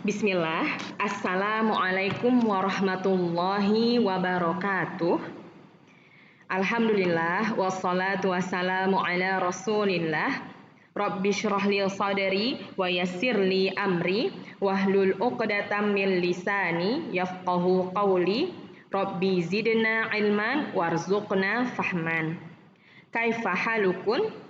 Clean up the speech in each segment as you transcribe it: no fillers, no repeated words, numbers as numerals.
Bismillah, Assalamualaikum warahmatullahi wabarakatuh. Alhamdulillah, wassalatu wassalamu ala rasulillah. Rabbi syrahli sadri wa yassirli amri wahlul uqdatam min lisani yafqahu qawli. Rabbi zidna ilman warzuqna fahman. Kaifa halukun?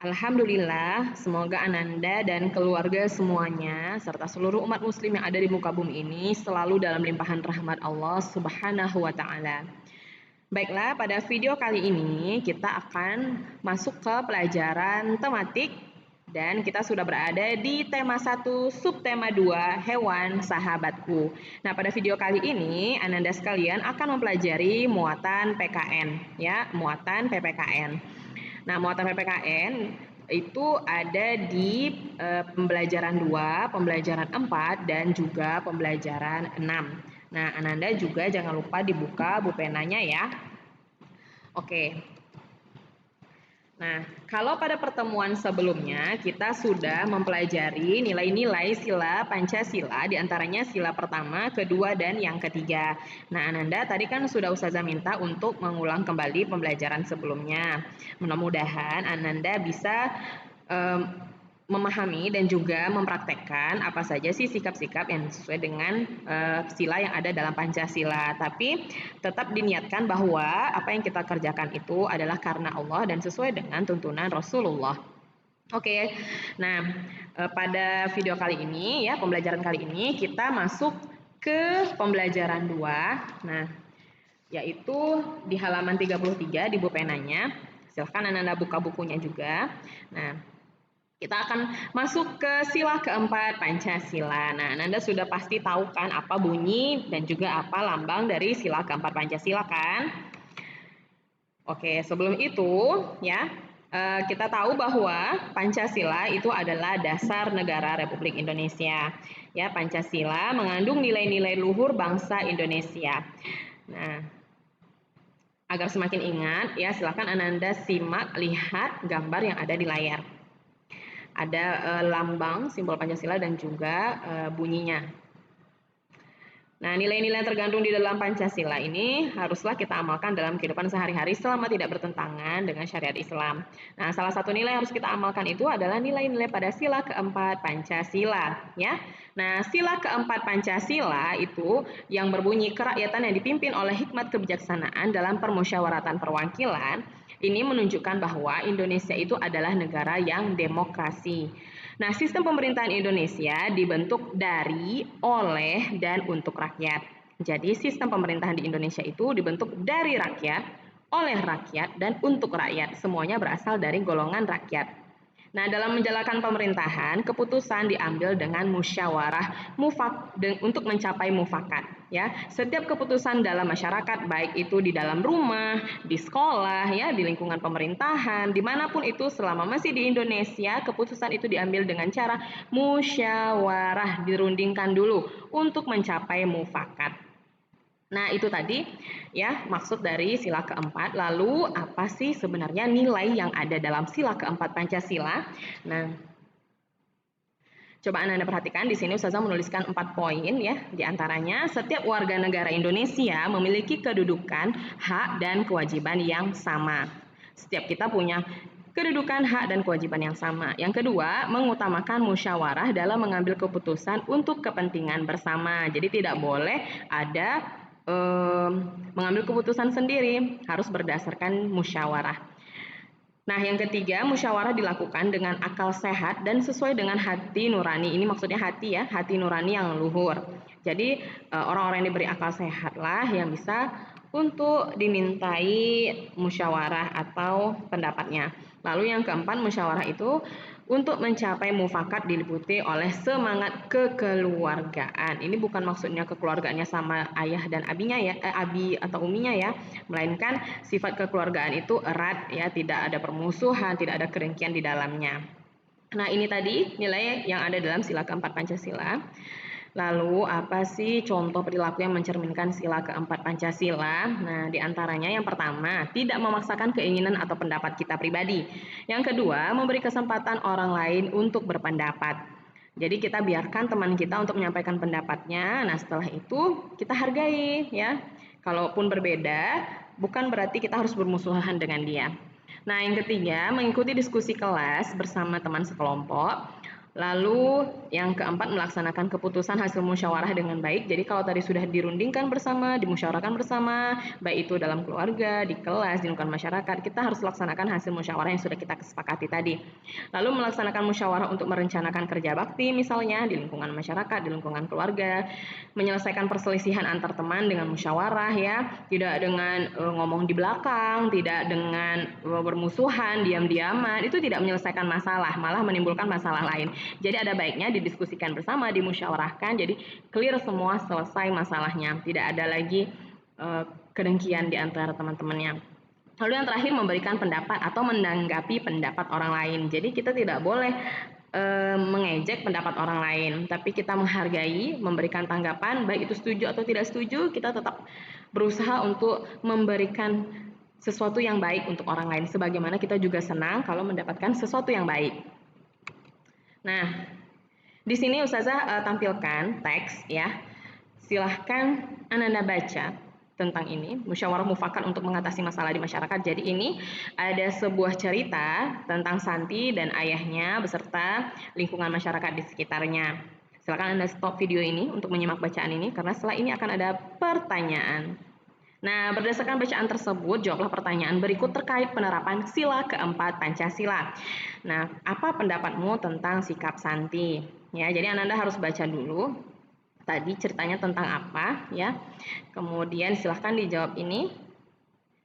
Alhamdulillah, semoga Ananda dan keluarga semuanya, serta seluruh umat muslim yang ada di muka bumi ini selalu dalam limpahan rahmat Allah Subhanahu wa Ta'ala. Baiklah, pada video kali ini kita akan masuk ke pelajaran tematik dan kita sudah berada di tema 1, subtema 2, hewan sahabatku. Nah, pada video kali ini Ananda sekalian akan mempelajari muatan PKN, ya, muatan PPKN. Nah, muatan PPKN itu ada di pembelajaran 2, pembelajaran 4, dan juga pembelajaran 6. Nah, Ananda juga jangan lupa dibuka bupenanya ya. Oke. Nah, kalau pada pertemuan sebelumnya kita sudah mempelajari nilai-nilai sila Pancasila, diantaranya sila pertama, kedua, dan yang ketiga. Nah, Ananda tadi kan sudah Ustazah minta untuk mengulang kembali pembelajaran sebelumnya. Mudah-mudahan Ananda bisa memahami dan juga mempraktekkan apa saja sih sikap-sikap yang sesuai dengan sila yang ada dalam Pancasila. Tapi tetap diniatkan bahwa apa yang kita kerjakan itu adalah karena Allah dan sesuai dengan tuntunan Rasulullah. Oke, nah pada video kali ini ya, pembelajaran kali ini kita masuk ke pembelajaran 2. Nah, yaitu di halaman 33 di bupenanya. Silahkan Anda buka bukunya juga. Nah, kita akan masuk ke sila keempat Pancasila. Nah, Anda sudah pasti tahu kan apa bunyi dan juga apa lambang dari sila keempat Pancasila kan? Oke, sebelum itu ya, kita tahu bahwa Pancasila itu adalah dasar negara Republik Indonesia. Ya, Pancasila mengandung nilai-nilai luhur bangsa Indonesia. Nah, agar semakin ingat ya, silakan Anda simak, lihat gambar yang ada di layar. Ada lambang simbol Pancasila dan juga bunyinya. Nah, nilai-nilai yang tergantung di dalam Pancasila ini haruslah kita amalkan dalam kehidupan sehari-hari selama tidak bertentangan dengan syariat Islam. Nah, salah satu nilai yang harus kita amalkan itu adalah nilai-nilai pada sila keempat Pancasila, ya. Nah, sila keempat Pancasila itu yang berbunyi kerakyatan yang dipimpin oleh hikmat kebijaksanaan dalam permusyawaratan perwakilan. Ini menunjukkan bahwa Indonesia itu adalah negara yang demokrasi. Nah, sistem pemerintahan Indonesia dibentuk dari, oleh, dan untuk rakyat. Jadi, sistem pemerintahan di Indonesia itu dibentuk dari rakyat, oleh rakyat, dan untuk rakyat. Semuanya berasal dari golongan rakyat. Nah, dalam menjalankan pemerintahan, keputusan diambil dengan musyawarah untuk mencapai mufakat. Ya, setiap keputusan dalam masyarakat, baik itu di dalam rumah, di sekolah, ya, di lingkungan pemerintahan, dimanapun itu, selama masih di Indonesia, keputusan itu diambil dengan cara musyawarah, dirundingkan dulu untuk mencapai mufakat. Nah, itu tadi ya maksud dari sila keempat. Lalu apa sih sebenarnya nilai yang ada dalam sila keempat Pancasila? Nah, coba Anda perhatikan di sini Ustazah menuliskan 4 poin ya. Di antaranya setiap warga negara Indonesia memiliki kedudukan, hak dan kewajiban yang sama. Setiap kita punya kedudukan, hak dan kewajiban yang sama. Yang kedua, mengutamakan musyawarah dalam mengambil keputusan untuk kepentingan bersama. Jadi tidak boleh ada mengambil keputusan sendiri, harus berdasarkan musyawarah. Nah, yang ketiga, musyawarah dilakukan dengan akal sehat dan sesuai dengan hati nurani. Ini maksudnya hati ya, hati nurani yang luhur. Jadi orang-orang yang diberi akal sehat lah yang bisa untuk dimintai musyawarah atau pendapatnya. Lalu yang keempat, musyawarah itu untuk mencapai mufakat diliputi oleh semangat kekeluargaan. Ini bukan maksudnya kekeluargaannya sama ayah dan abinya ya, abi atau uminya ya, melainkan sifat kekeluargaan itu erat ya, tidak ada permusuhan, tidak ada kedengkian di dalamnya. Nah, ini tadi nilai yang ada dalam sila keempat Pancasila. Lalu apa sih contoh perilaku yang mencerminkan sila keempat Pancasila? Nah, diantaranya yang pertama, tidak memaksakan keinginan atau pendapat kita pribadi. Yang kedua, memberi kesempatan orang lain untuk berpendapat. Jadi kita biarkan teman kita untuk menyampaikan pendapatnya. Nah, setelah itu kita hargai ya. Kalaupun berbeda, bukan berarti kita harus bermusuhan dengan dia. Nah, yang ketiga, mengikuti diskusi kelas bersama teman sekelompok. Lalu yang keempat, melaksanakan keputusan hasil musyawarah dengan baik. Jadi kalau tadi sudah dirundingkan bersama, dimusyawarahkan bersama, baik itu dalam keluarga, di kelas, di lingkungan masyarakat, kita harus laksanakan hasil musyawarah yang sudah kita kesepakati tadi. Lalu melaksanakan musyawarah untuk merencanakan kerja bakti misalnya di lingkungan masyarakat, di lingkungan keluarga, menyelesaikan perselisihan antar teman dengan musyawarah ya, tidak dengan ngomong di belakang, tidak dengan bermusuhan, diam-diaman, itu tidak menyelesaikan masalah, malah menimbulkan masalah lain. Jadi ada baiknya didiskusikan bersama, dimusyawarahkan, jadi clear semua, selesai masalahnya, tidak ada lagi kedengkian di antara teman-temannya. Lalu yang terakhir, memberikan pendapat atau menanggapi pendapat orang lain. Jadi kita tidak boleh mengejek pendapat orang lain, tapi kita menghargai, memberikan tanggapan, baik itu setuju atau tidak setuju, kita tetap berusaha untuk memberikan sesuatu yang baik untuk orang lain, sebagaimana kita juga senang kalau mendapatkan sesuatu yang baik. Nah, di sini Ustazah tampilkan teks ya. Silahkan Ananda baca tentang ini, musyawarah mufakat untuk mengatasi masalah di masyarakat. Jadi ini ada sebuah cerita tentang Santi dan ayahnya beserta lingkungan masyarakat di sekitarnya. Silakan Anda stop video ini untuk menyimak bacaan ini, karena setelah ini akan ada pertanyaan. Nah, berdasarkan bacaan tersebut, jawablah pertanyaan berikut terkait penerapan sila keempat Pancasila. Nah, apa pendapatmu tentang sikap Santi? Ya, jadi Ananda harus baca dulu. Tadi ceritanya tentang apa ya. Kemudian silahkan dijawab ini,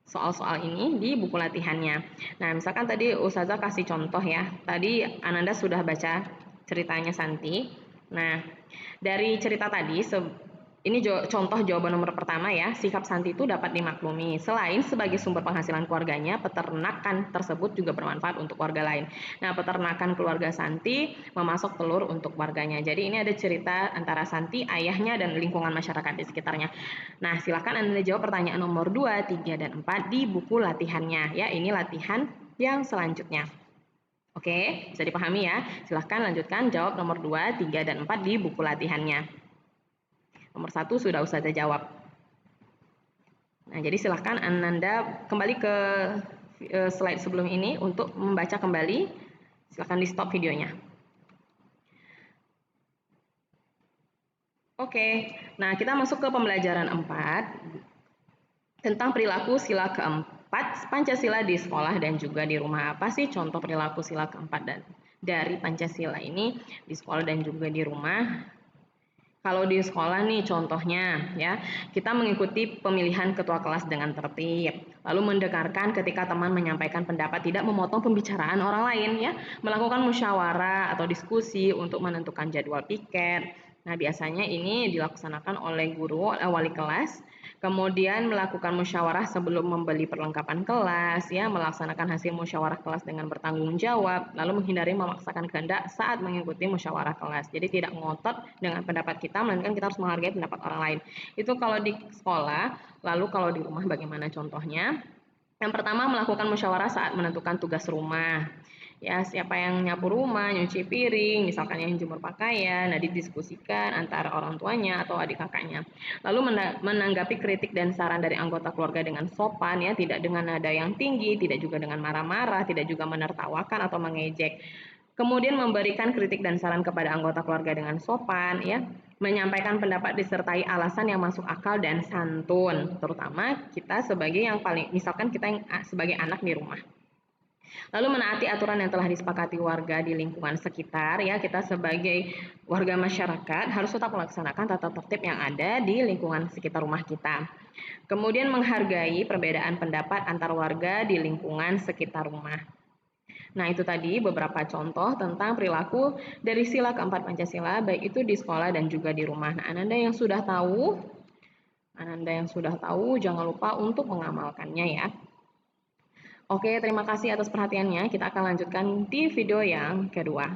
soal-soal ini di buku latihannya. Nah, misalkan tadi Ustazah kasih contoh ya. Tadi Ananda sudah baca ceritanya Santi. Nah, dari cerita tadi, ini contoh jawaban nomor pertama ya, sikap Santi itu dapat dimaklumi. Selain sebagai sumber penghasilan keluarganya, peternakan tersebut juga bermanfaat untuk warga lain. Nah, peternakan keluarga Santi memasok telur untuk warganya. Jadi ini ada cerita antara Santi, ayahnya, dan lingkungan masyarakat di sekitarnya. Nah, silakan Anda jawab pertanyaan nomor 2, 3, dan 4 di buku latihannya. Ya, ini latihan yang selanjutnya. Oke, bisa dipahami ya. Silahkan lanjutkan jawab nomor 2, 3, dan 4 di buku latihannya. Nomor 1 sudah Ustazah jawab. Nah, jadi silahkan Ananda kembali ke slide sebelum ini untuk membaca kembali. Silahkan di stop videonya. Oke, nah kita masuk ke pembelajaran 4 tentang perilaku sila keempat Pancasila di sekolah dan juga di rumah. Apa sih contoh perilaku sila keempat dan dari Pancasila ini di sekolah dan juga di rumah? Kalau di sekolah nih contohnya ya, kita mengikuti pemilihan ketua kelas dengan tertib, lalu mendengarkan ketika teman menyampaikan pendapat, tidak memotong pembicaraan orang lain ya, melakukan musyawarah atau diskusi untuk menentukan jadwal piket. Nah, biasanya ini dilaksanakan oleh guru, wali kelas, kemudian melakukan musyawarah sebelum membeli perlengkapan kelas, ya, melaksanakan hasil musyawarah kelas dengan bertanggung jawab, lalu menghindari memaksakan kehendak saat mengikuti musyawarah kelas. Jadi tidak ngotot dengan pendapat kita, melainkan kita harus menghargai pendapat orang lain. Itu kalau di sekolah. Lalu kalau di rumah bagaimana contohnya? Yang pertama, melakukan musyawarah saat menentukan tugas rumah. Ya, siapa yang nyapu rumah, nyuci piring, misalkan yang jemur pakaian, nah didiskusikan antara orang tuanya atau adik kakaknya. Lalu menanggapi kritik dan saran dari anggota keluarga dengan sopan, ya, tidak dengan nada yang tinggi, tidak juga dengan marah-marah, tidak juga menertawakan atau mengejek. Kemudian memberikan kritik dan saran kepada anggota keluarga dengan sopan, ya, menyampaikan pendapat disertai alasan yang masuk akal dan santun, terutama kita sebagai yang paling, misalkan kita yang sebagai anak di rumah. Lalu menaati aturan yang telah disepakati warga di lingkungan sekitar, ya, kita sebagai warga masyarakat harus tetap melaksanakan tata tertib yang ada di lingkungan sekitar rumah kita. Kemudian menghargai perbedaan pendapat antar warga di lingkungan sekitar rumah. Nah, itu tadi beberapa contoh tentang perilaku dari sila keempat Pancasila, baik itu di sekolah dan juga di rumah. Nah, Ananda yang sudah tahu, jangan lupa untuk mengamalkannya ya. Oke, terima kasih atas perhatiannya. Kita akan lanjutkan di video yang kedua.